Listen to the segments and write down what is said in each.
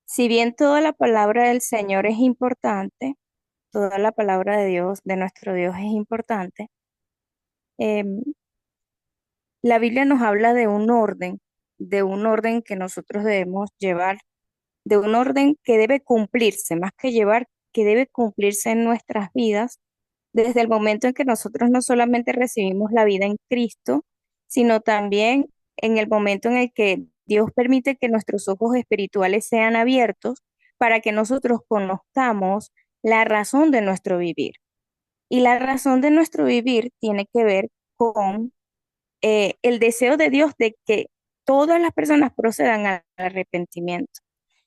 Si bien toda la palabra del Señor es importante, toda la palabra de Dios, de nuestro Dios es importante, em, la Biblia nos habla de un orden que nosotros debemos llevar, de un orden que debe cumplirse, más que llevar, que debe cumplirse en nuestras vidas desde el momento en que nosotros no solamente recibimos la vida en Cristo, sino también en el momento en el que Dios permite que nuestros ojos espirituales sean abiertos para que nosotros conozcamos la razón de nuestro vivir. Y la razón de nuestro vivir tiene que ver con el deseo de Dios de que todas las personas procedan al arrepentimiento.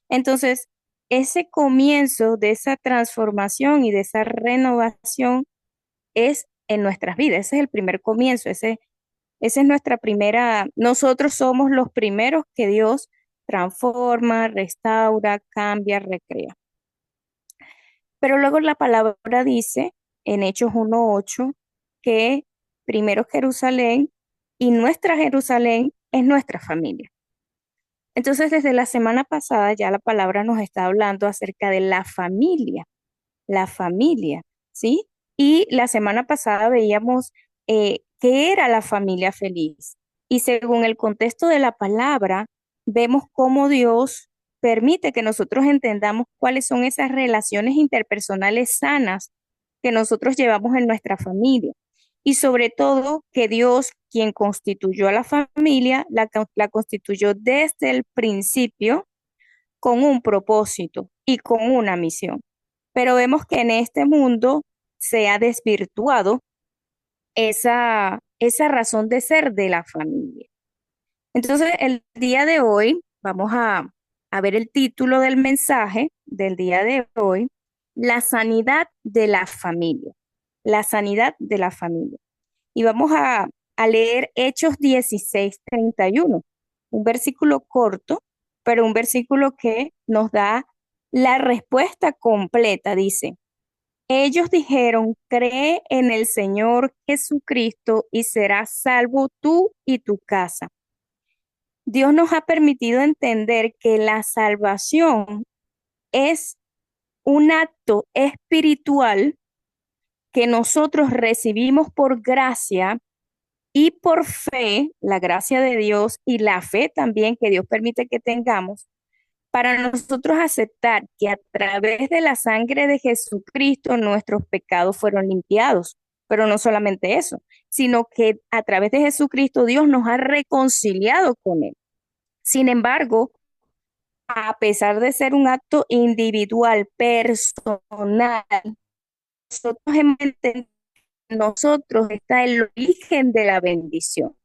Entonces, ese comienzo de esa transformación y de esa renovación es en nuestras vidas. Ese es el primer comienzo, esa es nuestra primera, nosotros somos los primeros que Dios transforma, restaura, cambia, recrea. Pero luego la palabra dice en Hechos 1:8 que primero Jerusalén y nuestra Jerusalén es nuestra familia. Entonces, desde la semana pasada ya la palabra nos está hablando acerca de la familia, ¿sí? Y la semana pasada veíamos qué era la familia feliz. Y según el contexto de la palabra, vemos cómo Dios permite que nosotros entendamos cuáles son esas relaciones interpersonales sanas que nosotros llevamos en nuestra familia. Y sobre todo que Dios, quien constituyó a la familia, la constituyó desde el principio con un propósito y con una misión. Pero vemos que en este mundo se ha desvirtuado esa razón de ser de la familia. Entonces, el día de hoy vamos a ver el título del mensaje del día de hoy, la sanidad de la familia, la sanidad de la familia. Y vamos a leer Hechos 16:31, un versículo corto, pero un versículo que nos da la respuesta completa. Dice, ellos dijeron, cree en el Señor Jesucristo y serás salvo tú y tu casa. Dios nos ha permitido entender que la salvación es un acto espiritual que nosotros recibimos por gracia y por fe, la gracia de Dios y la fe también que Dios permite que tengamos, para nosotros aceptar que a través de la sangre de Jesucristo nuestros pecados fueron limpiados. Pero no solamente eso, sino que a través de Jesucristo Dios nos ha reconciliado con Él. Sin embargo, a pesar de ser un acto individual, personal, nosotros hemos entendido que en nosotros está el origen de la bendición.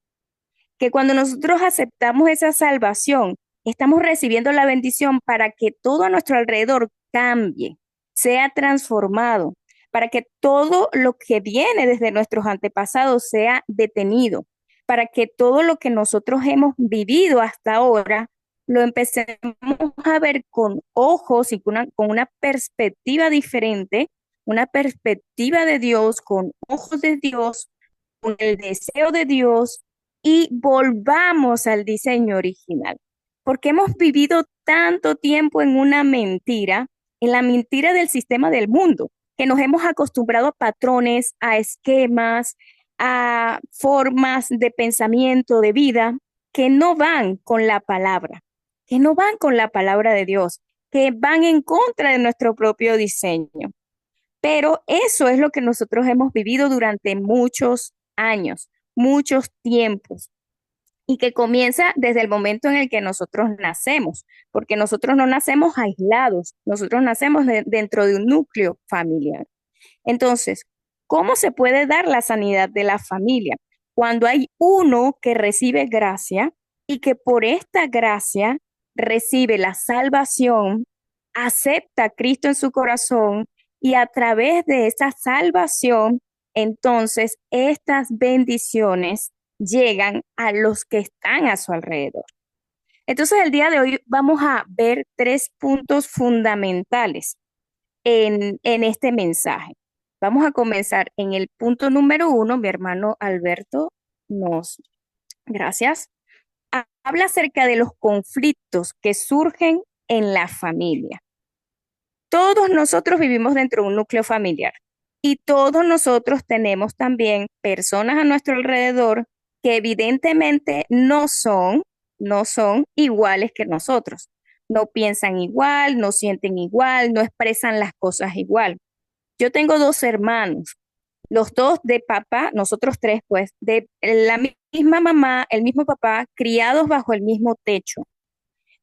Que cuando nosotros aceptamos esa salvación, estamos recibiendo la bendición para que todo a nuestro alrededor cambie, sea transformado, para que todo lo que viene desde nuestros antepasados sea detenido, para que todo lo que nosotros hemos vivido hasta ahora lo empecemos a ver con ojos y con una perspectiva diferente, una perspectiva de Dios, con ojos de Dios, con el deseo de Dios y volvamos al diseño original. Porque hemos vivido tanto tiempo en una mentira, en la mentira del sistema del mundo, que nos hemos acostumbrado a patrones, a esquemas, a formas de pensamiento, de vida, que no van con la palabra, que no van con la palabra de Dios, que van en contra de nuestro propio diseño. Pero eso es lo que nosotros hemos vivido durante muchos años, muchos tiempos, y que comienza desde el momento en el que nosotros nacemos, porque nosotros no nacemos aislados, nosotros nacemos dentro de un núcleo familiar. Entonces, ¿cómo se puede dar la sanidad de la familia? Cuando hay uno que recibe gracia y que por esta gracia recibe la salvación, acepta a Cristo en su corazón y a través de esa salvación, entonces estas bendiciones llegan a los que están a su alrededor. Entonces, el día de hoy vamos a ver tres puntos fundamentales en este mensaje. Vamos a comenzar en el punto número uno. Mi hermano Alberto gracias, habla acerca de los conflictos que surgen en la familia. Todos nosotros vivimos dentro de un núcleo familiar y todos nosotros tenemos también personas a nuestro alrededor que evidentemente no son iguales que nosotros. No piensan igual, no sienten igual, no expresan las cosas igual. Yo tengo dos hermanos, los dos de papá, nosotros tres pues, de la misma mamá, el mismo papá, criados bajo el mismo techo.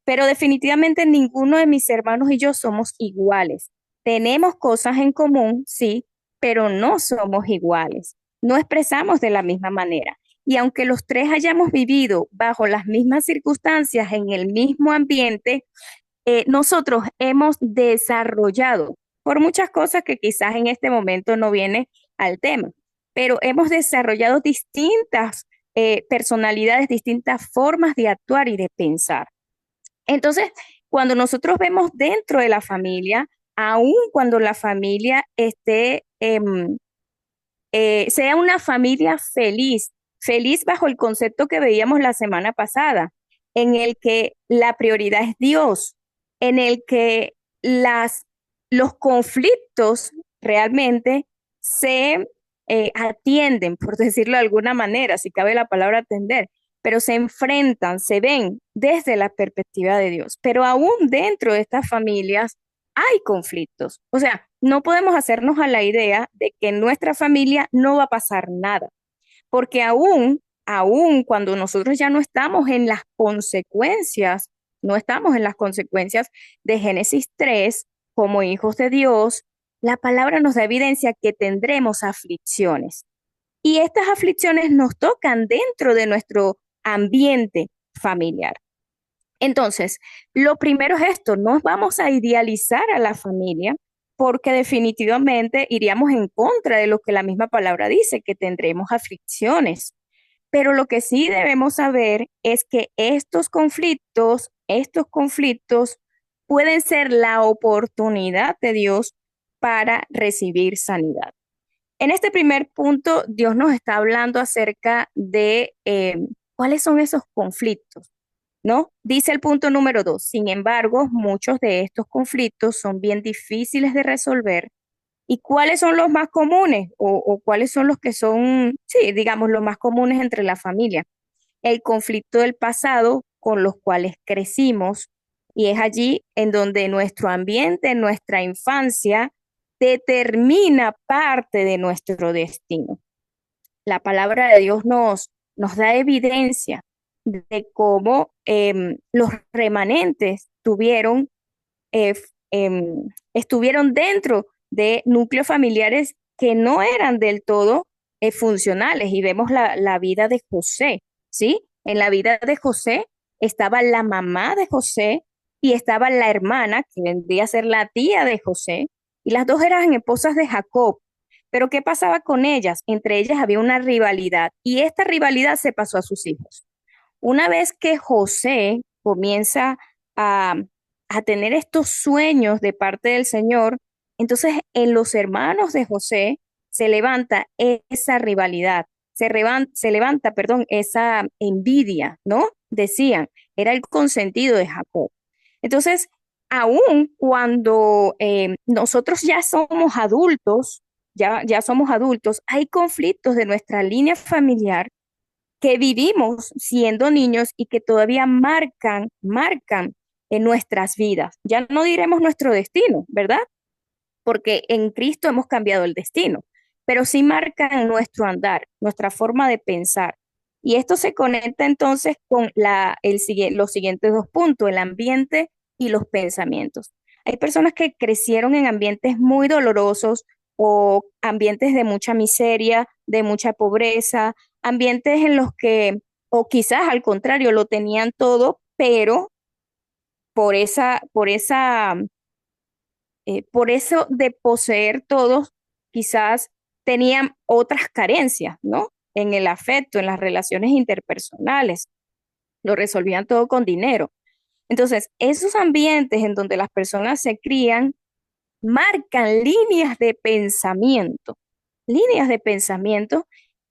Pero definitivamente ninguno de mis hermanos y yo somos iguales. Tenemos cosas en común, sí, pero no somos iguales. No expresamos de la misma manera. Y aunque los tres hayamos vivido bajo las mismas circunstancias, en el mismo ambiente, nosotros hemos desarrollado, por muchas cosas que quizás en este momento no viene al tema, pero hemos desarrollado distintas personalidades, distintas formas de actuar y de pensar. Entonces, cuando nosotros vemos dentro de la familia, aun cuando la familia sea una familia feliz, feliz bajo el concepto que veíamos la semana pasada, en el que la prioridad es Dios, en el que los conflictos realmente se atienden, por decirlo de alguna manera, si cabe la palabra atender, pero se enfrentan, se ven desde la perspectiva de Dios. Pero aún dentro de estas familias hay conflictos. O sea, no podemos hacernos a la idea de que en nuestra familia no va a pasar nada, porque aún cuando nosotros ya no estamos en las consecuencias, no estamos en las consecuencias de Génesis 3 como hijos de Dios, la palabra nos da evidencia que tendremos aflicciones. Y estas aflicciones nos tocan dentro de nuestro ambiente familiar. Entonces, lo primero es esto, no vamos a idealizar a la familia porque definitivamente iríamos en contra de lo que la misma palabra dice, que tendremos aflicciones. Pero lo que sí debemos saber es que estos conflictos pueden ser la oportunidad de Dios para recibir sanidad. En este primer punto, Dios nos está hablando acerca de cuáles son esos conflictos. ¿No? Dice el punto número 2. Sin embargo, muchos de estos conflictos son bien difíciles de resolver. ¿Y cuáles son los más comunes o cuáles son los que son, sí, digamos, los más comunes entre la familia? El conflicto del pasado con los cuales crecimos y es allí en donde nuestro ambiente, nuestra infancia, determina parte de nuestro destino. La palabra de Dios nos da evidencia de cómo los remanentes estuvieron dentro de núcleos familiares que no eran del todo funcionales. Y vemos la vida de José, ¿sí? En la vida de José estaba la mamá de José y estaba la hermana, que vendría a ser la tía de José, y las dos eran esposas de Jacob. Pero ¿qué pasaba con ellas? Entre ellas había una rivalidad y esta rivalidad se pasó a sus hijos. Una vez que José comienza a, a tener estos sueños de parte del Señor, entonces en los hermanos de José se levanta esa rivalidad, se levanta, perdón, esa envidia, ¿no? Decían, era el consentido de Jacob. Entonces, aún cuando nosotros ya somos adultos, ya somos adultos, hay conflictos de nuestra línea familiar que vivimos siendo niños y que todavía marcan en nuestras vidas. Ya no diremos nuestro destino, ¿verdad? Porque en Cristo hemos cambiado el destino, pero sí marcan nuestro andar, nuestra forma de pensar. Y esto se conecta entonces con los siguientes dos puntos, el ambiente y los pensamientos. Hay personas que crecieron en ambientes muy dolorosos o ambientes de mucha miseria, de mucha pobreza, ambientes en los que, o quizás al contrario, lo tenían todo, pero por eso de poseer todos, quizás tenían otras carencias, ¿no? En el afecto, en las relaciones interpersonales, lo resolvían todo con dinero. Entonces, esos ambientes en donde las personas se crían marcan líneas de pensamiento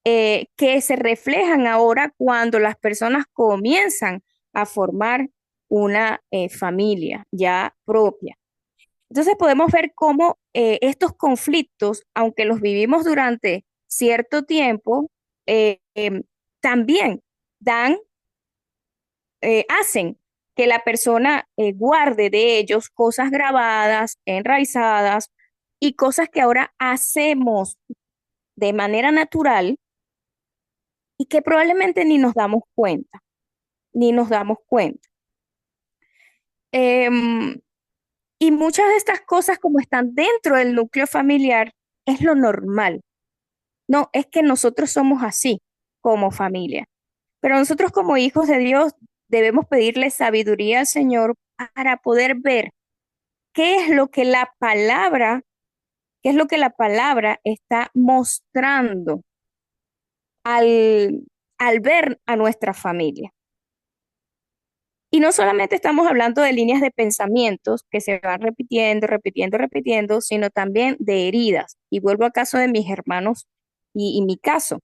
que se reflejan ahora cuando las personas comienzan a formar una familia ya propia. Entonces podemos ver cómo estos conflictos, aunque los vivimos durante cierto tiempo, también dan, hacen que la persona guarde de ellos cosas grabadas, enraizadas y cosas que ahora hacemos de manera natural y que probablemente ni nos damos cuenta, ni nos damos cuenta. Em, y muchas de estas cosas, como están dentro del núcleo familiar, es lo normal. No, es que nosotros somos así como familia. Pero nosotros como hijos de Dios debemos pedirle sabiduría al Señor para poder ver qué es lo que la palabra, qué es lo que la palabra está mostrando al, al ver a nuestra familia. Y no solamente estamos hablando de líneas de pensamientos que se van repitiendo, repitiendo, repitiendo, sino también de heridas. Y vuelvo al caso de mis hermanos y mi caso.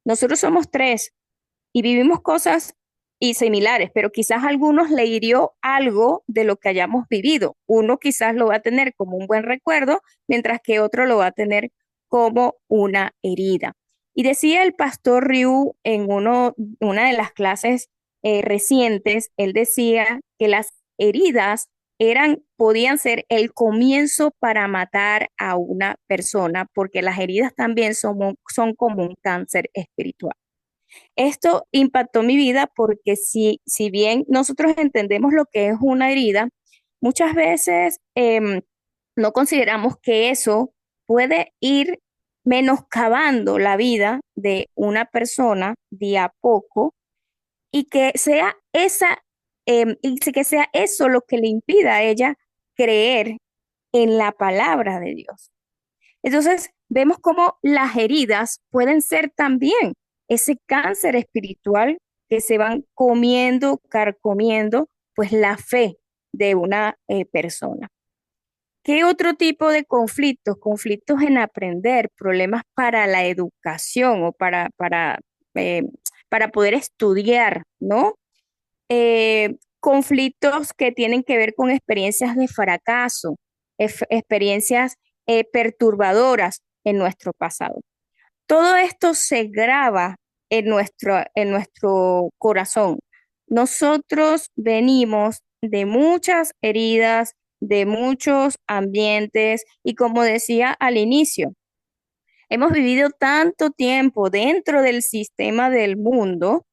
Nosotros somos tres y vivimos cosas y similares, pero quizás a algunos le hirió algo de lo que hayamos vivido. Uno quizás lo va a tener como un buen recuerdo, mientras que otro lo va a tener como una herida. Y decía el pastor Ryu en una de las clases recientes, él decía que las heridas podían ser el comienzo para matar a una persona, porque las heridas también son como un cáncer espiritual. Esto impactó mi vida porque si bien nosotros entendemos lo que es una herida, muchas veces no consideramos que eso puede ir menoscabando la vida de una persona de a poco y que sea que sea eso lo que le impida a ella creer en la palabra de Dios. Entonces, vemos cómo las heridas pueden ser también ese cáncer espiritual que se van comiendo, carcomiendo, pues la fe de una persona. ¿Qué otro tipo de conflictos? Conflictos en aprender, problemas para la educación o eh, para poder estudiar, ¿no? Conflictos que tienen que ver con experiencias de fracaso, experiencias perturbadoras en nuestro pasado. Todo esto se graba en nuestro corazón. Nosotros venimos de muchas heridas, de muchos ambientes y como decía al inicio, hemos vivido tanto tiempo dentro del sistema del mundo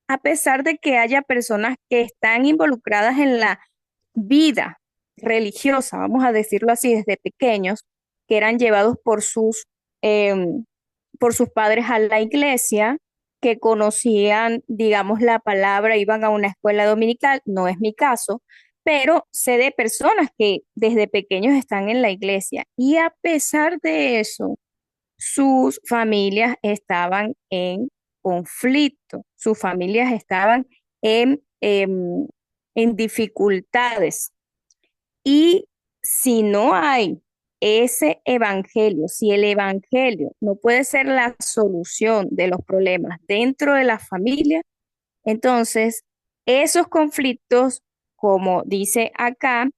a pesar de que haya personas que están involucradas en la vida religiosa, vamos a decirlo así, desde pequeños, que eran llevados por sus padres a la iglesia, que conocían, digamos, la palabra, iban a una escuela dominical, no es mi caso, pero sé de personas que desde pequeños están en la iglesia y a pesar de eso, sus familias estaban en conflicto, sus familias estaban en dificultades. Y si no hay ese evangelio, si el evangelio no puede ser la solución de los problemas dentro de la familia, entonces esos conflictos, como dice acá,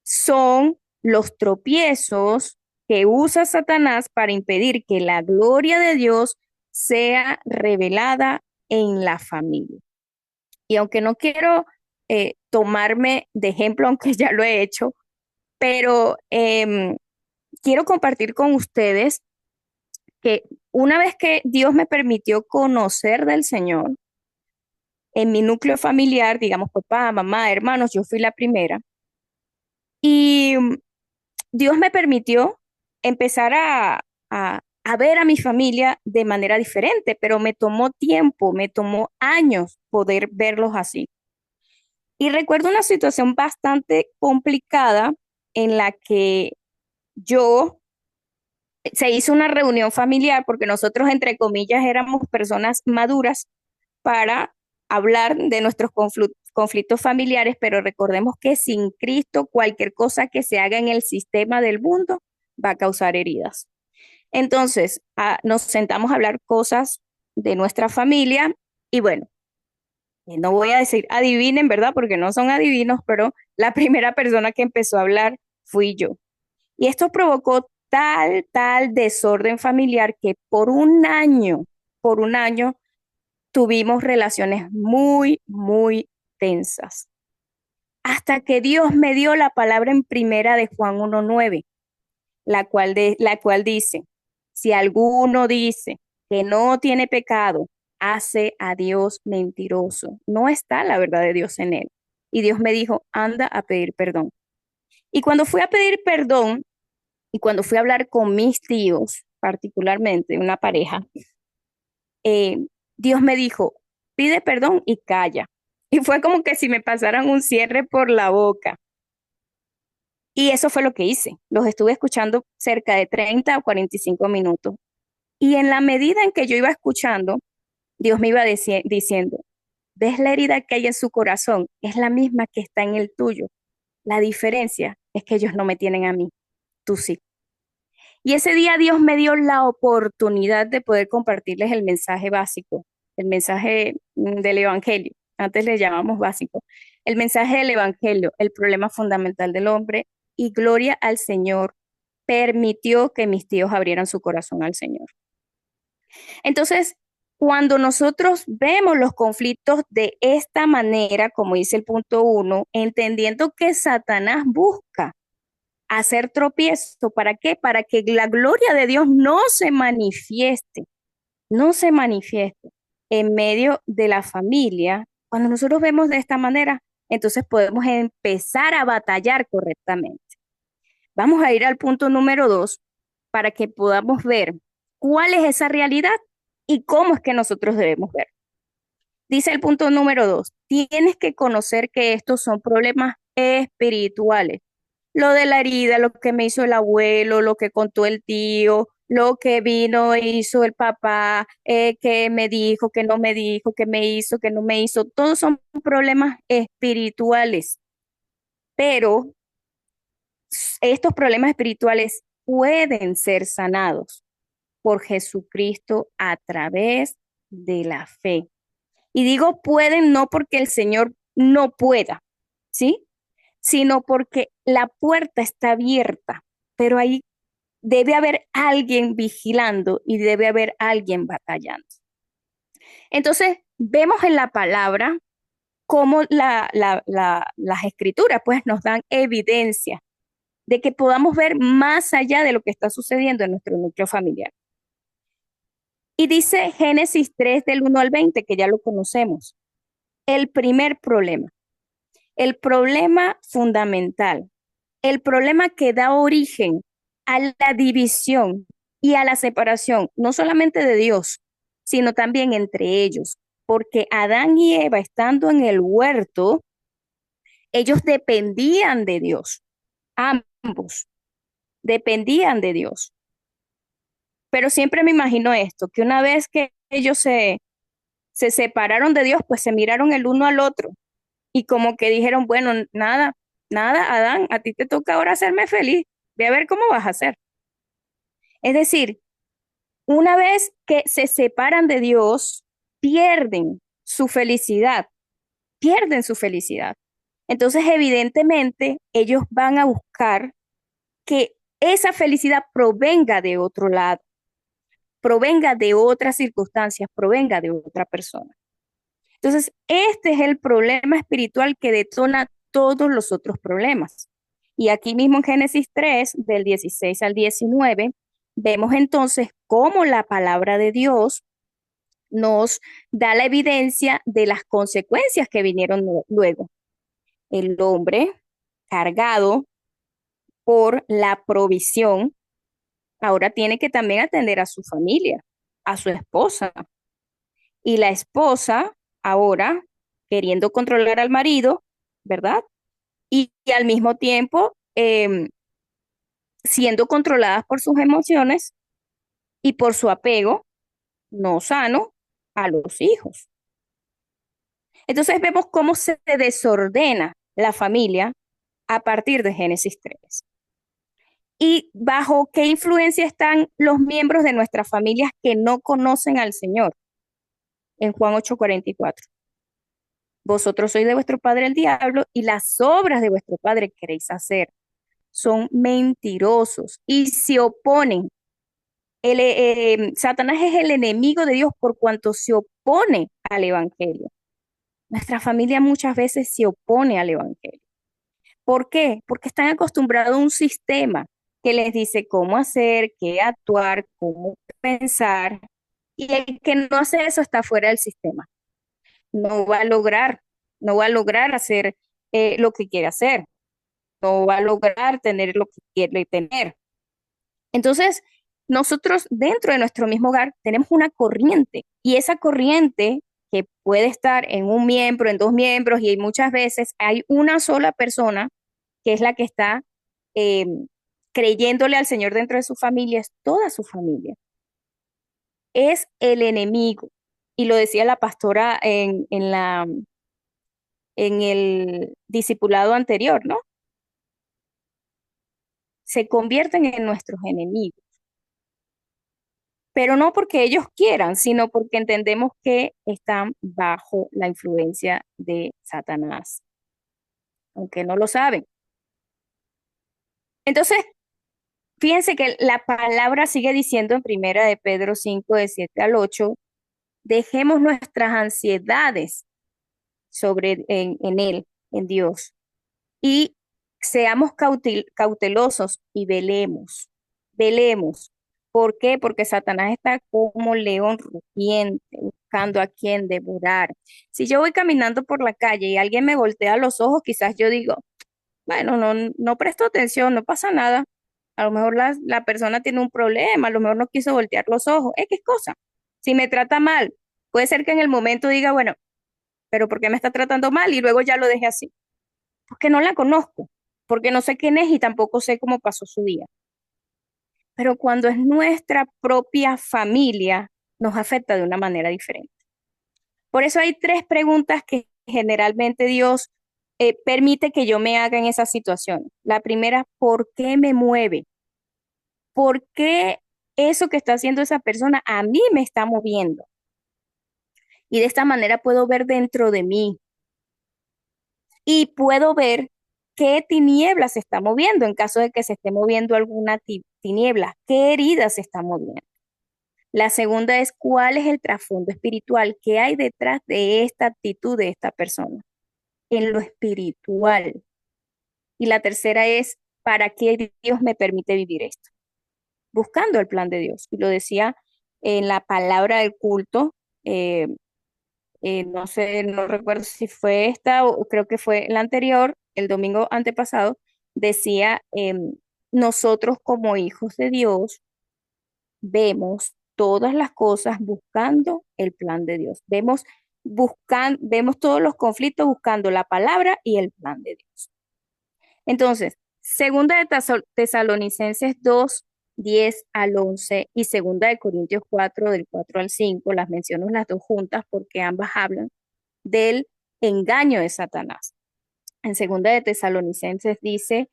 son los tropiezos que usa Satanás para impedir que la gloria de Dios sea revelada en la familia. Y aunque no quiero tomarme de ejemplo, aunque ya lo he hecho, pero quiero compartir con ustedes que una vez que Dios me permitió conocer del Señor, en mi núcleo familiar, digamos papá, mamá, hermanos, yo fui la primera, y Dios me permitió empezar a ver a mi familia de manera diferente, pero me tomó tiempo, me tomó años poder verlos así. Y recuerdo una situación bastante complicada en la que yo se hizo una reunión familiar porque nosotros, entre comillas, éramos personas maduras para hablar de nuestros conflictos familiares, pero recordemos que sin Cristo cualquier cosa que se haga en el sistema del mundo va a causar heridas. Entonces, nos sentamos a hablar cosas de nuestra familia y bueno, No voy a decir adivinen, ¿verdad? Porque no son adivinos, pero la primera persona que empezó a hablar fui yo. Y esto provocó tal desorden familiar que por un año tuvimos relaciones muy tensas. Hasta que Dios me dio la palabra en primera de Juan 1:9, la cual dice, si alguno dice que no tiene pecado, hace a Dios mentiroso. No está la verdad de Dios en él. Y Dios me dijo, anda a pedir perdón. Y cuando fui a pedir perdón y cuando fui a hablar con mis tíos, particularmente una pareja, eh, Dios me dijo, pide perdón y calla. Y fue como que si me pasaran un cierre por la boca. Y eso fue lo que hice. Los estuve escuchando cerca de 30 o 45 minutos. Y en la medida en que yo iba escuchando, Dios me iba diciendo, ¿ves la herida que hay en su corazón? Es la misma que está en el tuyo. La diferencia es que ellos no me tienen a mí, tú sí. Y ese día Dios me dio la oportunidad de poder compartirles el mensaje básico, el mensaje del Evangelio. Antes le llamamos básico. El mensaje del Evangelio, el problema fundamental del hombre, y gloria al Señor permitió que mis tíos abrieran su corazón al Señor. Entonces, cuando nosotros vemos los conflictos de esta manera, como dice el punto 1, entendiendo que Satanás busca hacer tropiezo, ¿para qué? Para que la gloria de Dios no se manifieste en medio de la familia. Cuando nosotros vemos de esta manera, entonces podemos empezar a batallar correctamente. Vamos a ir al punto número 2 para que podamos ver cuál es esa realidad y cómo es que nosotros debemos ver. Dice el punto número 2, tienes que conocer que estos son problemas espirituales. Lo de la herida, lo que me hizo el abuelo, lo que contó el tío, lo que vino e hizo el papá, que me dijo, que no me dijo, que me hizo, que no me hizo, todos son problemas espirituales, pero estos problemas espirituales pueden ser sanados por Jesucristo a través de la fe. Y digo pueden no porque el Señor no pueda, ¿sí? Sino porque la puerta está abierta, pero ahí debe haber alguien vigilando y debe haber alguien batallando. Entonces, vemos en la palabra cómo las escrituras pues nos dan evidencia de que podamos ver más allá de lo que está sucediendo en nuestro núcleo familiar. Y dice Génesis 3 del 1 al 20, que ya lo conocemos. El primer problema, el problema fundamental, el problema que da origen a la división y a la separación, no solamente de Dios, sino también entre ellos, porque Adán y Eva, estando en el huerto, ellos dependían de Dios, ambos dependían de Dios. Pero siempre me imagino esto, que una vez que ellos se separaron de Dios, pues se miraron el uno al otro y como que dijeron, bueno, nada, Adán, a ti te toca ahora hacerme feliz, ve a ver cómo vas a hacer. Es decir, una vez que se separan de Dios, pierden su felicidad, pierden su felicidad. Entonces, evidentemente, ellos van a buscar que esa felicidad provenga de otro lado, provenga de otras circunstancias, provenga de otra persona. Entonces, este es el problema espiritual que detona todos los otros problemas. Y aquí mismo en Génesis 3, del 16 al 19, vemos entonces cómo la palabra de Dios nos da la evidencia de las consecuencias que vinieron luego. El hombre, cargado por la provisión, ahora tiene que también atender a su familia, a su esposa. Y la esposa, ahora, queriendo controlar al marido, ¿verdad? Y al mismo tiempo siendo controladas por sus emociones y por su apego no sano a los hijos. Entonces vemos cómo se desordena la familia a partir de Génesis 3. ¿Y bajo qué influencia están los miembros de nuestras familias que no conocen al Señor? En Juan 8:44. Vosotros sois de vuestro padre el diablo y las obras de vuestro padre queréis hacer. Son mentirosos y se oponen. Satanás es el enemigo de Dios por cuanto se opone al evangelio. Nuestra familia muchas veces se opone al evangelio. ¿Por qué? Porque están acostumbrados a un sistema que les dice cómo hacer, qué actuar, cómo pensar, y el que no hace eso está fuera del sistema. No va a lograr, no va a lograr hacer lo que quiere hacer, no va a lograr tener lo que quiere tener. Entonces, nosotros dentro de nuestro mismo hogar tenemos una corriente y esa corriente que puede estar en un miembro, en dos miembros y muchas veces hay una sola persona que es la que está eh, creyéndole al Señor dentro de su familia, es toda su familia. Es el enemigo. Y lo decía la pastora en el discipulado anterior, ¿no? Se convierten en nuestros enemigos, pero no porque ellos quieran, sino porque entendemos que están bajo la influencia de Satanás, aunque no lo saben. Entonces, fíjense que la palabra sigue diciendo en Primera de Pedro 5 de 7 al 8, dejemos nuestras ansiedades en Él, en Dios, y seamos cautelosos y velemos, velemos. ¿Por qué? Porque Satanás está como león rugiente, buscando a quien devorar. Si yo voy caminando por la calle y alguien me voltea los ojos, quizás yo digo, bueno, no presto atención, no pasa nada. A lo mejor la persona tiene un problema, a lo mejor no quiso voltear los ojos, X cosa. Si me trata mal, puede ser que en el momento diga, bueno, pero ¿por qué me está tratando mal? Y luego ya lo deje así. Porque no la conozco, porque no sé quién es y tampoco sé cómo pasó su día. Pero cuando es nuestra propia familia, nos afecta de una manera diferente. Por eso hay tres preguntas que generalmente Dios permite que yo me haga en esa situación. La primera, ¿por qué me mueve? ¿Por qué eso que está haciendo esa persona a mí me está moviendo? Y de esta manera puedo ver dentro de mí y puedo ver qué tiniebla se está moviendo en caso de que se esté moviendo alguna tiniebla, qué herida se está moviendo. La segunda es cuál es el trasfondo espiritual, qué hay detrás de esta actitud de esta persona, en lo espiritual. Y la tercera es para qué Dios me permite vivir esto, buscando el plan de Dios. Y lo decía en la palabra del culto, eh, no sé, no recuerdo si fue esta o creo que fue la anterior, el domingo antepasado, decía, nosotros como hijos de Dios vemos todas las cosas buscando el plan de Dios. Vemos todos los conflictos buscando la palabra y el plan de Dios. Entonces, segunda de Tesalonicenses 2 10 al 11 y segunda de Corintios 4 del 4 al 5 las menciono las dos juntas porque ambas hablan del engaño de Satanás. En segunda de Tesalonicenses dice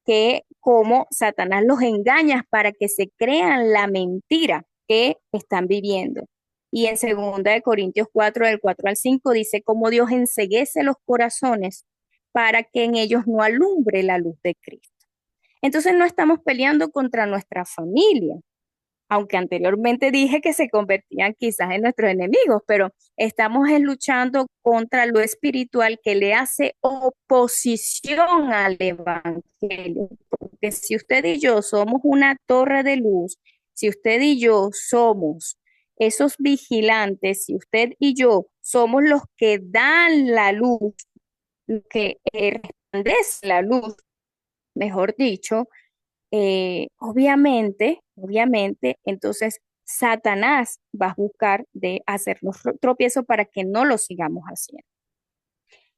que como Satanás los engaña para que se crean la mentira que están viviendo. Y en segunda de Corintios 4 del 4 al 5 dice cómo Dios enceguece los corazones para que en ellos no alumbre la luz de Cristo. Entonces no estamos peleando contra nuestra familia, aunque anteriormente dije que se convertían quizás en nuestros enemigos, pero estamos luchando contra lo espiritual que le hace oposición al evangelio. Porque si usted y yo somos una torre de luz, si usted y yo somos esos vigilantes, si usted y yo somos los que dan la luz, que resplandece la luz, mejor dicho, obviamente, entonces Satanás va a buscar de hacernos tropiezo para que no lo sigamos haciendo.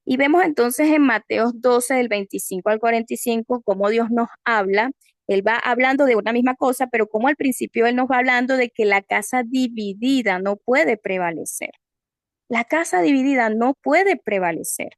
Y vemos entonces en Mateo 12, del 25 al 45, cómo Dios nos habla. Él va hablando de una misma cosa, pero como al principio Él nos va hablando de que la casa dividida no puede prevalecer. La casa dividida no puede prevalecer.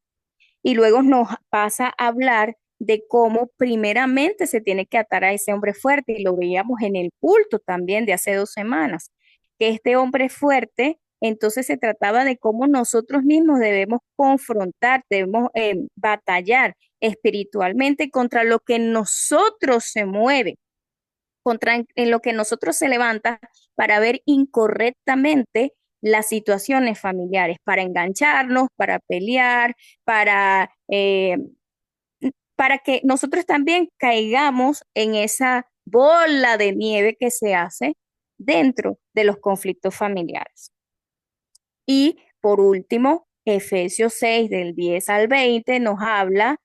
Y luego nos pasa a hablar de cómo primeramente se tiene que atar a ese hombre fuerte, y lo veíamos en el culto también de hace 2 semanas, que este hombre fuerte entonces se trataba de cómo nosotros mismos debemos confrontar, debemos batallar espiritualmente contra lo que en nosotros se mueve, contra en lo que nosotros se levanta para ver incorrectamente las situaciones familiares, para engancharnos, para pelear, para que nosotros también caigamos en esa bola de nieve que se hace dentro de los conflictos familiares. Y por último, Efesios 6 del 10 al 20 nos habla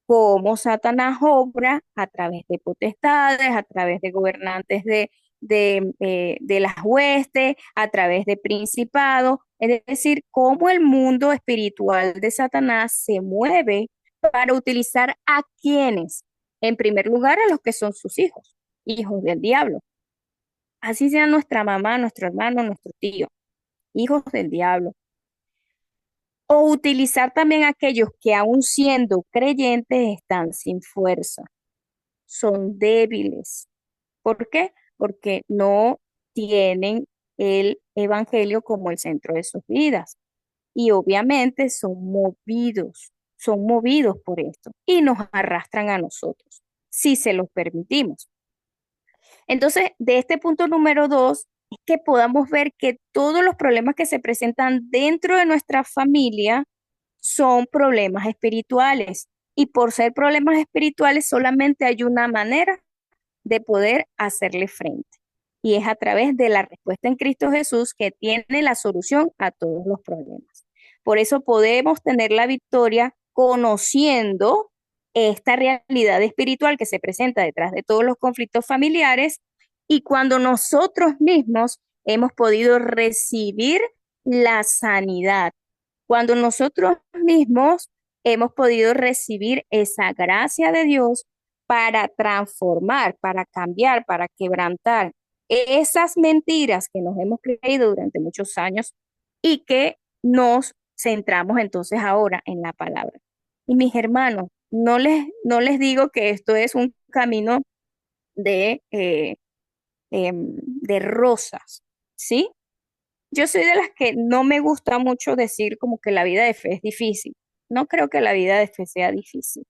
cómo Satanás obra a través de potestades, a través de gobernantes de las huestes, a través de principados, es decir, cómo el mundo espiritual de Satanás se mueve para utilizar a quienes, en primer lugar, a los que son sus hijos, hijos del diablo. Así sea nuestra mamá, nuestro hermano, nuestro tío, hijos del diablo. O utilizar también a aquellos que aún siendo creyentes están sin fuerza, son débiles. ¿Por qué? Porque no tienen el evangelio como el centro de sus vidas. Y obviamente son movidos por esto y nos arrastran a nosotros, si se los permitimos. Entonces, de este punto número 2, es que podamos ver que todos los problemas que se presentan dentro de nuestra familia son problemas espirituales. Y por ser problemas espirituales, solamente hay una manera de poder hacerle frente. Y es a través de la respuesta en Cristo Jesús que tiene la solución a todos los problemas. Por eso podemos tener la victoria conociendo esta realidad espiritual que se presenta detrás de todos los conflictos familiares y cuando nosotros mismos hemos podido recibir la sanidad, cuando nosotros mismos hemos podido recibir esa gracia de Dios para transformar, para cambiar, para quebrantar esas mentiras que nos hemos creído durante muchos años y que nos centramos entonces ahora en la palabra. Y mis hermanos, no les digo que esto es un camino de, de rosas, ¿sí? Yo soy de las que no me gusta mucho decir como que la vida de fe es difícil. No creo que la vida de fe sea difícil,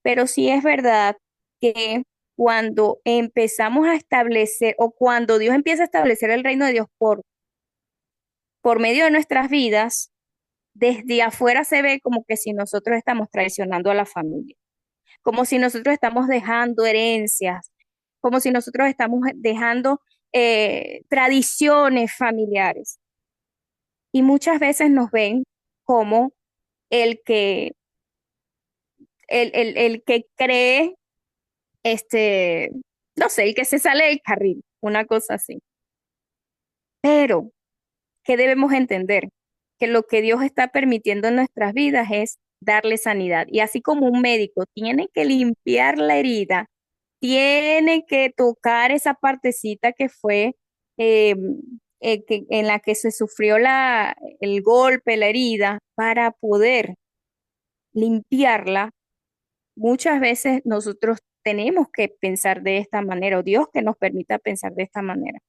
pero sí es verdad que cuando empezamos a establecer o cuando Dios empieza a establecer el reino de Dios por medio de nuestras vidas, desde afuera se ve como que si nosotros estamos traicionando a la familia, como si nosotros estamos dejando herencias, como si nosotros estamos dejando tradiciones familiares. Y muchas veces nos ven como el que, el que cree, este, no sé, el que se sale del carril, una cosa así. Pero, ¿qué debemos entender? Que lo que Dios está permitiendo en nuestras vidas es darle sanidad. Y así como un médico tiene que limpiar la herida, tiene que tocar esa partecita que fue eh, en la que se sufrió el golpe, la herida, para poder limpiarla. Muchas veces nosotros tenemos que pensar de esta manera, o Dios que nos permita pensar de esta manera.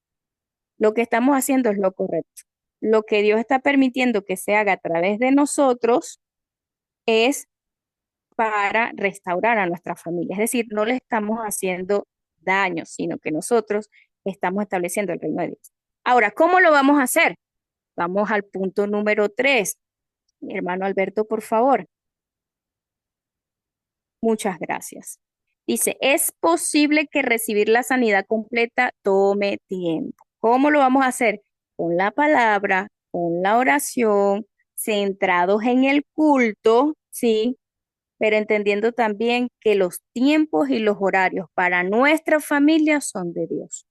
Lo que estamos haciendo es lo correcto. Lo que Dios está permitiendo que se haga a través de nosotros es para restaurar a nuestra familia. Es decir, no le estamos haciendo daño, sino que nosotros estamos estableciendo el reino de Dios. Ahora, ¿cómo lo vamos a hacer? Vamos al punto número 3. Mi hermano Alberto, por favor. Muchas gracias. Dice, es posible que recibir la sanidad completa tome tiempo. ¿Cómo lo vamos a hacer? Con la palabra, con la oración, centrados en el culto, ¿sí? Pero entendiendo también que los tiempos y los horarios para nuestra familia son de Dios.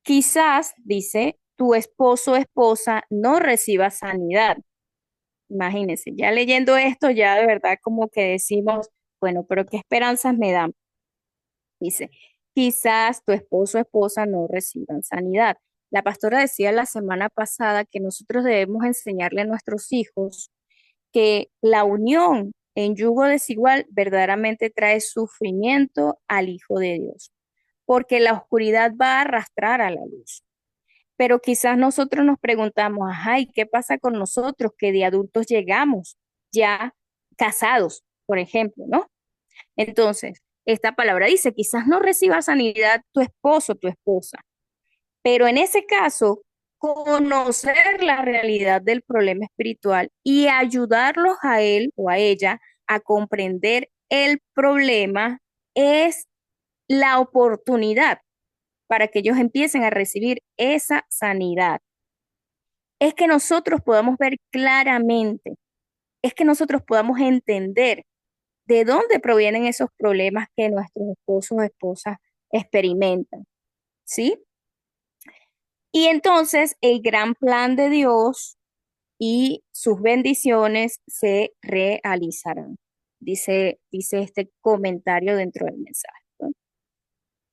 Quizás, dice, tu esposo o esposa no reciba sanidad. Imagínense, ya leyendo esto, ya de verdad como que decimos, bueno, pero ¿qué esperanzas me dan? Dice, quizás tu esposo o esposa no reciban sanidad. La pastora decía la semana pasada que nosotros debemos enseñarle a nuestros hijos que la unión en yugo desigual verdaderamente trae sufrimiento al Hijo de Dios, porque la oscuridad va a arrastrar a la luz. Pero quizás nosotros nos preguntamos, ay, ¿qué pasa con nosotros que de adultos llegamos ya casados, por ejemplo, ¿no? Entonces, esta palabra dice, quizás no reciba sanidad tu esposo, tu esposa, pero en ese caso, conocer la realidad del problema espiritual y ayudarlos a él o a ella a comprender el problema es la oportunidad para que ellos empiecen a recibir esa sanidad. Es que nosotros podamos ver claramente, es que nosotros podamos entender de dónde provienen esos problemas que nuestros esposos o esposas experimentan, ¿sí? Y entonces el gran plan de Dios y sus bendiciones se realizarán. Dice este comentario dentro del mensaje, ¿no?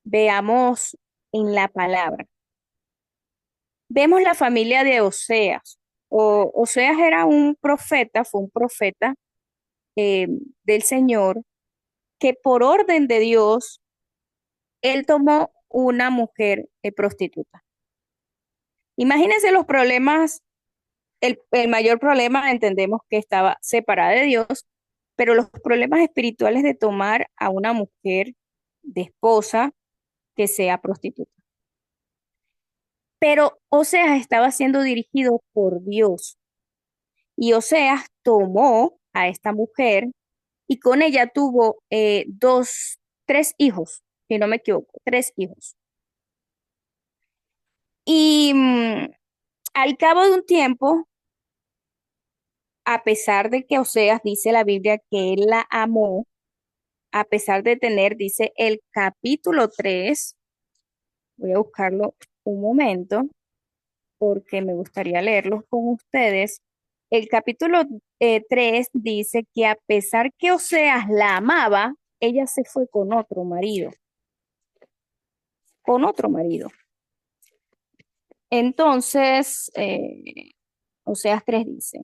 Veamos en la palabra. Vemos la familia de Oseas. Oseas era un profeta, fue un profeta eh, del Señor, que por orden de Dios, él tomó una mujer prostituta. Imagínense los problemas, el mayor problema entendemos que estaba separada de Dios, pero los problemas espirituales de tomar a una mujer de esposa que sea prostituta. Pero Oseas estaba siendo dirigido por Dios y Oseas tomó a esta mujer y con ella tuvo tres hijos, si no me equivoco, tres hijos. Y al cabo de un tiempo, a pesar de que Oseas dice la Biblia que él la amó, a pesar de tener, dice el capítulo 3, voy a buscarlo un momento porque me gustaría leerlo con ustedes. El capítulo 3 dice que a pesar que Oseas la amaba, ella se fue con otro marido. Entonces, Oseas 3 dice,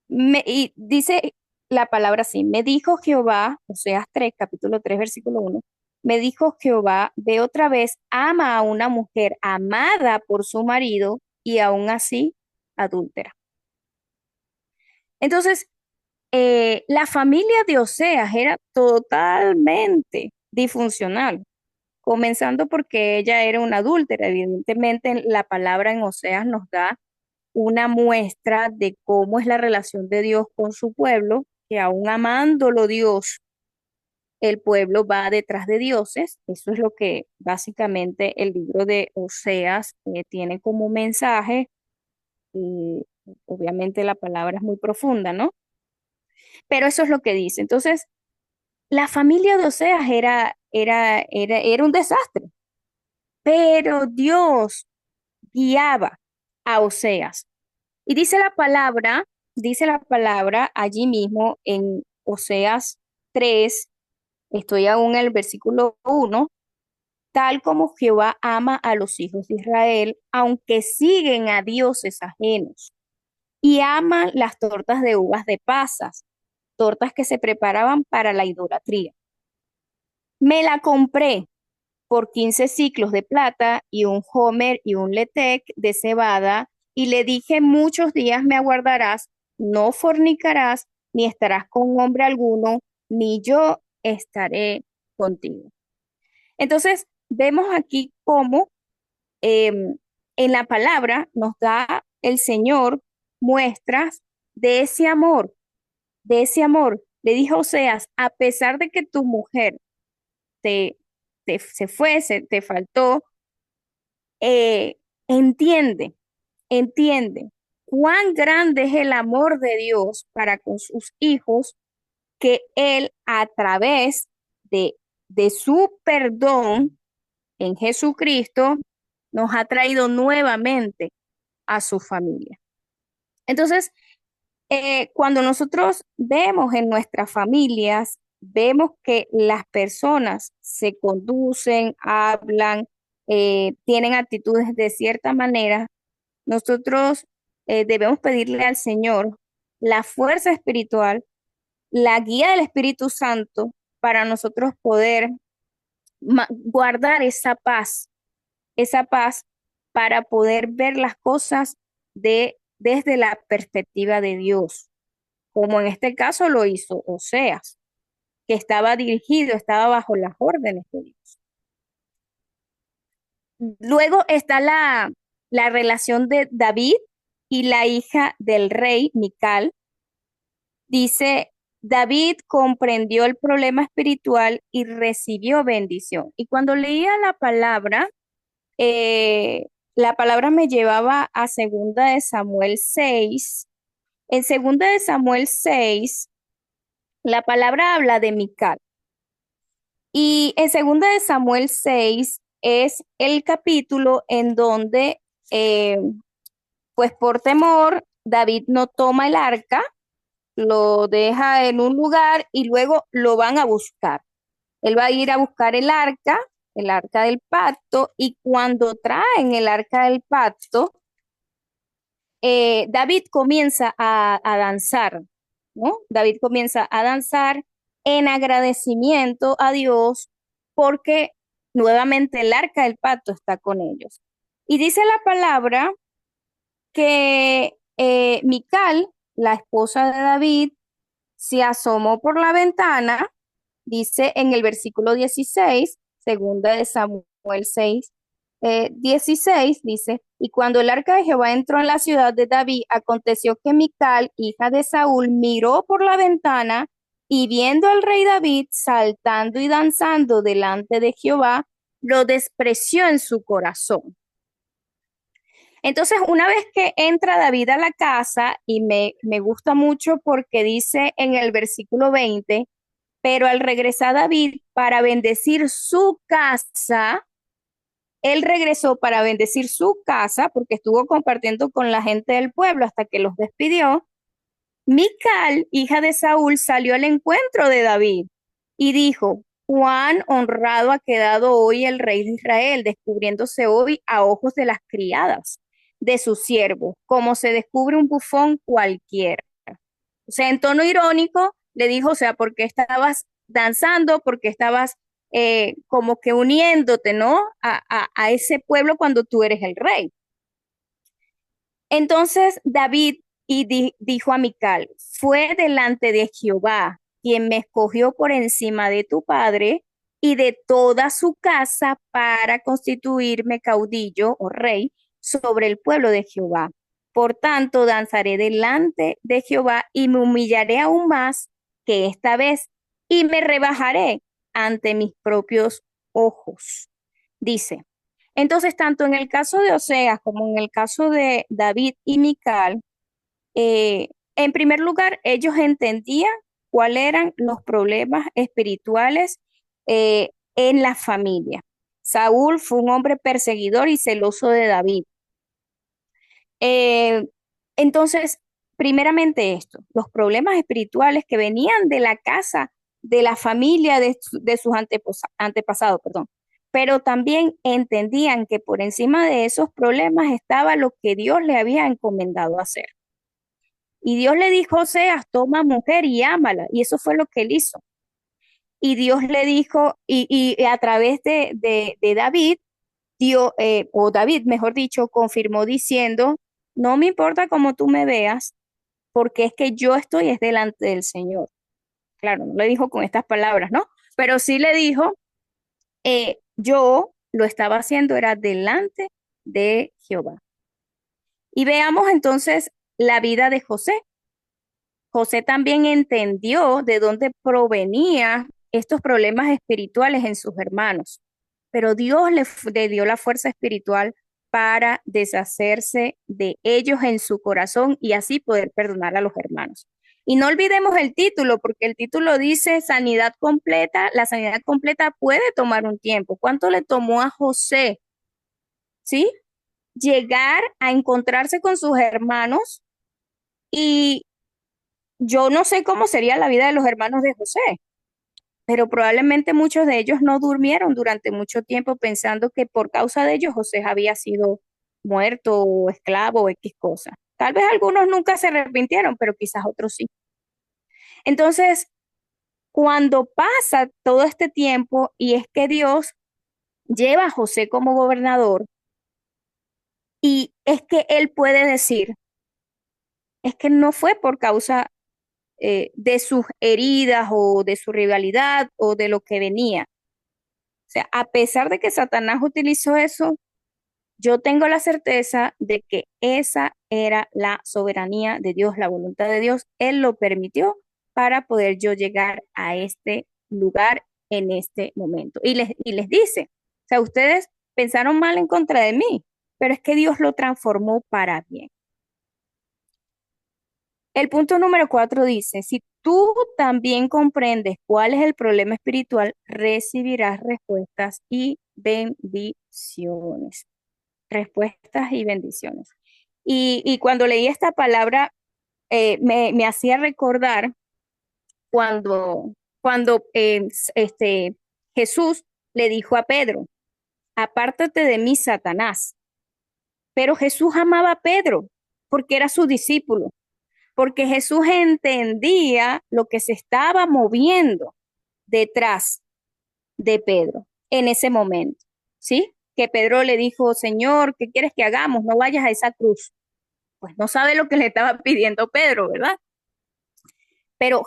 y dice la palabra así, me dijo Jehová, Oseas 3, capítulo 3, versículo 1, me dijo Jehová, ve otra vez, ama a una mujer amada por su marido y aún así adúltera. Entonces, la familia de Oseas era totalmente disfuncional, comenzando porque ella era una adúltera. Evidentemente, la palabra en Oseas nos da una muestra de cómo es la relación de Dios con su pueblo, que aún amándolo Dios, el pueblo va detrás de dioses. Eso es lo que básicamente el libro de Oseas tiene como mensaje. Y obviamente la palabra es muy profunda, ¿no? Pero eso es lo que dice. Entonces, la familia de Oseas era un desastre, pero Dios guiaba a Oseas. Y dice la palabra allí mismo en Oseas 3, estoy aún en el versículo 1, tal como Jehová ama a los hijos de Israel, aunque siguen a dioses ajenos, y aman las tortas de uvas de pasas, tortas que se preparaban para la idolatría. Me la compré por 15 ciclos de plata y un homer y un letec de cebada, y le dije, muchos días me aguardarás, no fornicarás, ni estarás con hombre alguno, ni yo estaré contigo. Entonces, vemos aquí cómo en la palabra nos da el Señor muestras de ese amor, de ese amor. Le dijo Oseas, a pesar de que tu mujer te, se fue, te faltó, eh, entiende, entiende cuán grande es el amor de Dios para con sus hijos, que Él a través de, de su perdón en Jesucristo nos ha traído nuevamente a su familia. Entonces, cuando nosotros vemos en nuestras familias, vemos que las personas se conducen, hablan, tienen actitudes de cierta manera, nosotros debemos pedirle al Señor la fuerza espiritual, la guía del Espíritu Santo para nosotros poder guardar esa paz para poder ver las cosas desde la perspectiva de Dios, como en este caso lo hizo Oseas, que estaba dirigido, estaba bajo las órdenes de Dios. Luego está la relación de David y la hija del rey, Mical. Dice, David comprendió el problema espiritual y recibió bendición. Y cuando leía la palabra me llevaba a Segunda de Samuel 6. En Segunda de Samuel 6, la palabra habla de Mical. Y en Segunda de Samuel 6 es el capítulo en donde, eh, pues por temor, David no toma el arca, lo deja en un lugar y luego lo van a buscar. Él va a ir a buscar el arca del pacto, y cuando traen el arca del pacto, David comienza a danzar, ¿no? David comienza a danzar en agradecimiento a Dios porque nuevamente el arca del pacto está con ellos. Y dice la palabra que Mical, la esposa de David, se asomó por la ventana, dice en el versículo 16, segunda de Samuel 6, 16, dice, y cuando el arca de Jehová entró en la ciudad de David, aconteció que Mical, hija de Saúl, miró por la ventana y viendo al rey David saltando y danzando delante de Jehová, lo despreció en su corazón. Entonces, una vez que entra David a la casa, y me gusta mucho porque dice en el versículo 20, pero al regresar David para bendecir su casa, él regresó para bendecir su casa porque estuvo compartiendo con la gente del pueblo hasta que los despidió. Mical, hija de Saúl, salió al encuentro de David y dijo, cuán honrado ha quedado hoy el rey de Israel, descubriéndose hoy a ojos de las criadas de su siervo, como se descubre un bufón cualquiera. O sea, en tono irónico le dijo, o sea, porque estabas danzando, porque estabas como que uniéndote, ¿no? A ese pueblo cuando tú eres el rey. Entonces David dijo a Mical, fue delante de Jehová quien me escogió por encima de tu padre y de toda su casa para constituirme caudillo o rey sobre el pueblo de Jehová. Por tanto, danzaré delante de Jehová y me humillaré aún más que esta vez y me rebajaré ante mis propios ojos. Dice, entonces, tanto en el caso de Oseas como en el caso de David y Mical, en primer lugar, ellos entendían cuáles eran los problemas espirituales en la familia. Saúl fue un hombre perseguidor y celoso de David. Eh, entonces, primeramente esto, los problemas espirituales que venían de la casa, de la familia de sus antepasados, perdón. Pero también entendían que por encima de esos problemas estaba lo que Dios le había encomendado hacer. Y Dios le dijo, Oseas, toma mujer y ámala. Y eso fue lo que él hizo. Y Dios le dijo, y a través de David, o David, mejor dicho, confirmó diciendo, no me importa cómo tú me veas, porque es que yo estoy es delante del Señor. Claro, no le dijo con estas palabras, ¿no? Pero sí le dijo, yo lo estaba haciendo, era delante de Jehová. Y veamos entonces la vida de José. José también entendió de dónde provenían estos problemas espirituales en sus hermanos, pero Dios le dio la fuerza espiritual para deshacerse de ellos en su corazón y así poder perdonar a los hermanos. Y no olvidemos el título, porque el título dice sanidad completa. La sanidad completa puede tomar un tiempo. ¿Cuánto le tomó a José? ¿Sí? Llegar a encontrarse con sus hermanos, y yo no sé cómo sería la vida de los hermanos de José, pero probablemente muchos de ellos no durmieron durante mucho tiempo pensando que por causa de ellos José había sido muerto o esclavo o X cosa. Tal vez algunos nunca se arrepintieron, pero quizás otros sí. Entonces, cuando pasa todo este tiempo y es que Dios lleva a José como gobernador, Y es que él puede decir, es que no fue por causa de sus heridas o de su rivalidad o de lo que venía. O sea, a pesar de que Satanás utilizó eso, yo tengo la certeza de que esa era la soberanía de Dios, la voluntad de Dios. Él lo permitió para poder yo llegar a este lugar en este momento. Y les dice, o sea, ustedes pensaron mal en contra de mí, pero es que Dios lo transformó para bien. El punto número 4 dice, si tú también comprendes cuál es el problema espiritual, recibirás respuestas y bendiciones. Respuestas y bendiciones. Y cuando leí esta palabra, me hacía recordar cuando Jesús le dijo a Pedro, apártate de mí, Satanás. Pero Jesús amaba a Pedro porque era su discípulo, porque Jesús entendía lo que se estaba moviendo detrás de Pedro en ese momento, ¿sí? Que Pedro le dijo, Señor, ¿qué quieres que hagamos? No vayas a esa cruz. Pues no sabe lo que le estaba pidiendo Pedro, ¿verdad? Pero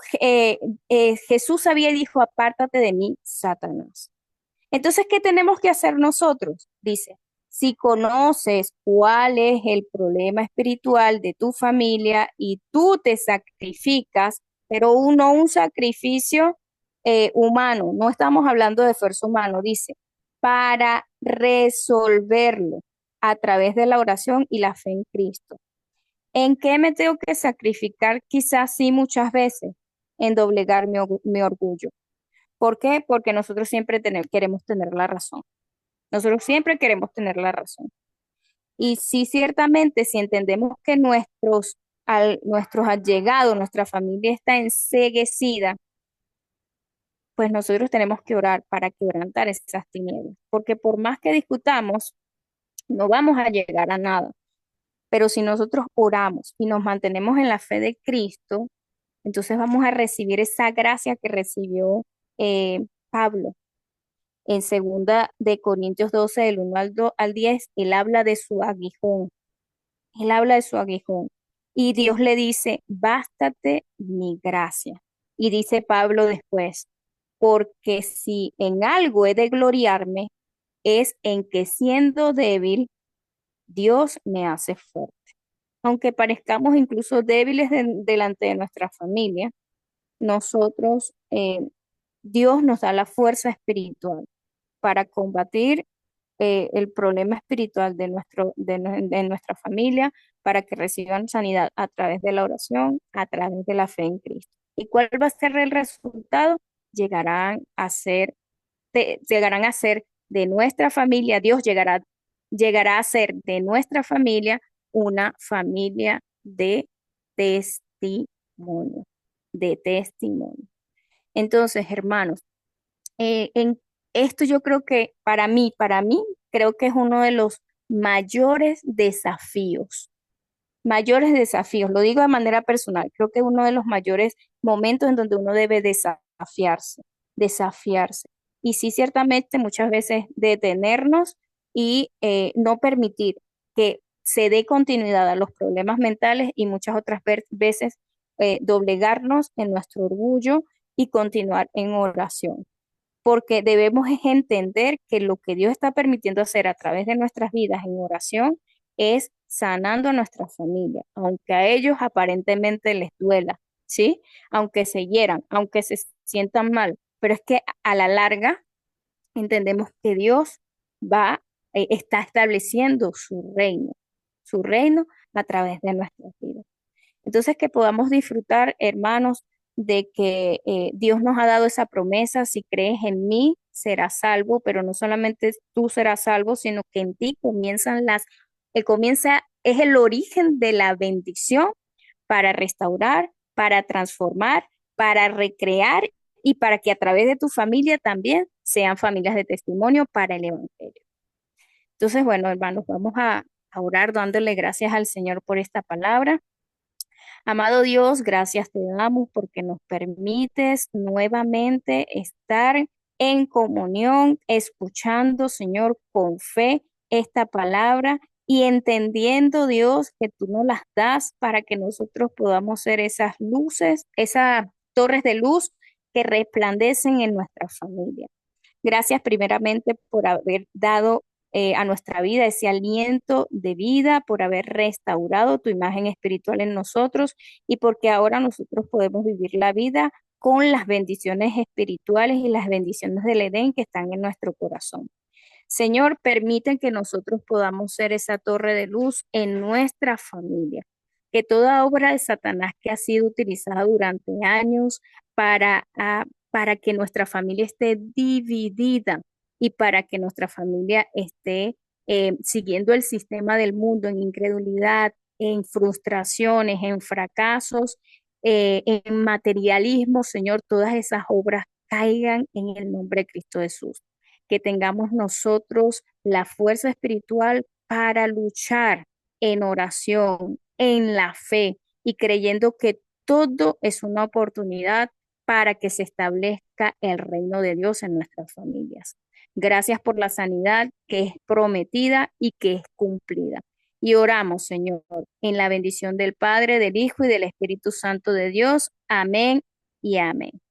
Jesús sabía y dijo, apártate de mí, Satanás. Entonces, ¿qué tenemos que hacer nosotros? Dice, si conoces cuál es el problema espiritual de tu familia y tú te sacrificas, pero no un sacrificio humano, no estamos hablando de esfuerzo humano, dice, para resolverlo a través de la oración y la fe en Cristo. ¿En qué me tengo que sacrificar? Quizás sí muchas veces, en doblegar mi orgullo. ¿Por qué? Porque nosotros siempre queremos tener la razón. Nosotros siempre queremos tener la razón. Y sí, ciertamente, si entendemos que nuestros allegados, nuestra familia está enceguecida, pues nosotros tenemos que orar para quebrantar esas tinieblas. Porque por más que discutamos, no vamos a llegar a nada. Pero si nosotros oramos y nos mantenemos en la fe de Cristo, entonces vamos a recibir esa gracia que recibió Pablo. En segunda de Corintios 12, del 1 al 10, él habla de su aguijón. Él habla de su aguijón. Y Dios le dice, bástate mi gracia. Y dice Pablo después, porque si en algo he de gloriarme, es en que siendo débil, Dios me hace fuerte. Aunque parezcamos incluso débiles delante de nuestra familia, nosotros, Dios nos da la fuerza espiritual para combatir el problema espiritual de nuestra familia, para que reciban sanidad a través de la oración, a través de la fe en Cristo. ¿Y cuál va a ser el resultado? Llegarán a ser, llegarán a ser de nuestra familia, Dios llegará a ser de nuestra familia una familia de testimonio, de testimonio. Entonces, hermanos, en esto yo creo que para mí, creo que es uno de los mayores desafíos, lo digo de manera personal, creo que es uno de los mayores momentos en donde uno debe desafiarse. Y sí, ciertamente muchas veces detenernos y no permitir que se dé continuidad a los problemas mentales y muchas otras veces doblegarnos en nuestro orgullo y continuar en oración porque debemos es entender que lo que Dios está permitiendo hacer a través de nuestras vidas en oración es sanando a nuestra familia, aunque a ellos aparentemente les duela, ¿sí? Aunque se hieran, aunque se sientan mal, pero es que a la larga entendemos que Dios está estableciendo su reino a través de nuestras vidas. Entonces, que podamos disfrutar, hermanos, de que Dios nos ha dado esa promesa, si crees en mí, serás salvo, pero no solamente tú serás salvo, sino que en ti es el origen de la bendición para restaurar, para transformar, para recrear y para que a través de tu familia también sean familias de testimonio para el Evangelio. Entonces, bueno, hermanos, vamos a orar dándole gracias al Señor por esta palabra. Amado Dios, gracias te damos porque nos permites nuevamente estar en comunión, escuchando, Señor, con fe esta palabra y entendiendo, Dios, que tú nos las das para que nosotros podamos ser esas luces, esas torres de luz que resplandecen en nuestra familia. Gracias primeramente por haber dado a nuestra vida ese aliento de vida, por haber restaurado tu imagen espiritual en nosotros y porque ahora nosotros podemos vivir la vida con las bendiciones espirituales y las bendiciones del Edén que están en nuestro corazón. Señor, permite que nosotros podamos ser esa torre de luz en nuestra familia. Que toda obra de Satanás que ha sido utilizada durante años para que nuestra familia esté dividida y para que nuestra familia esté siguiendo el sistema del mundo en incredulidad, en frustraciones, en fracasos, en materialismo, Señor, todas esas obras caigan en el nombre de Cristo Jesús, que tengamos nosotros la fuerza espiritual para luchar en oración, en la fe y creyendo que todo es una oportunidad para que se establezca el reino de Dios en nuestras familias. Gracias por la sanidad que es prometida y que es cumplida. Y oramos, Señor, en la bendición del Padre, del Hijo y del Espíritu Santo de Dios. Amén y amén.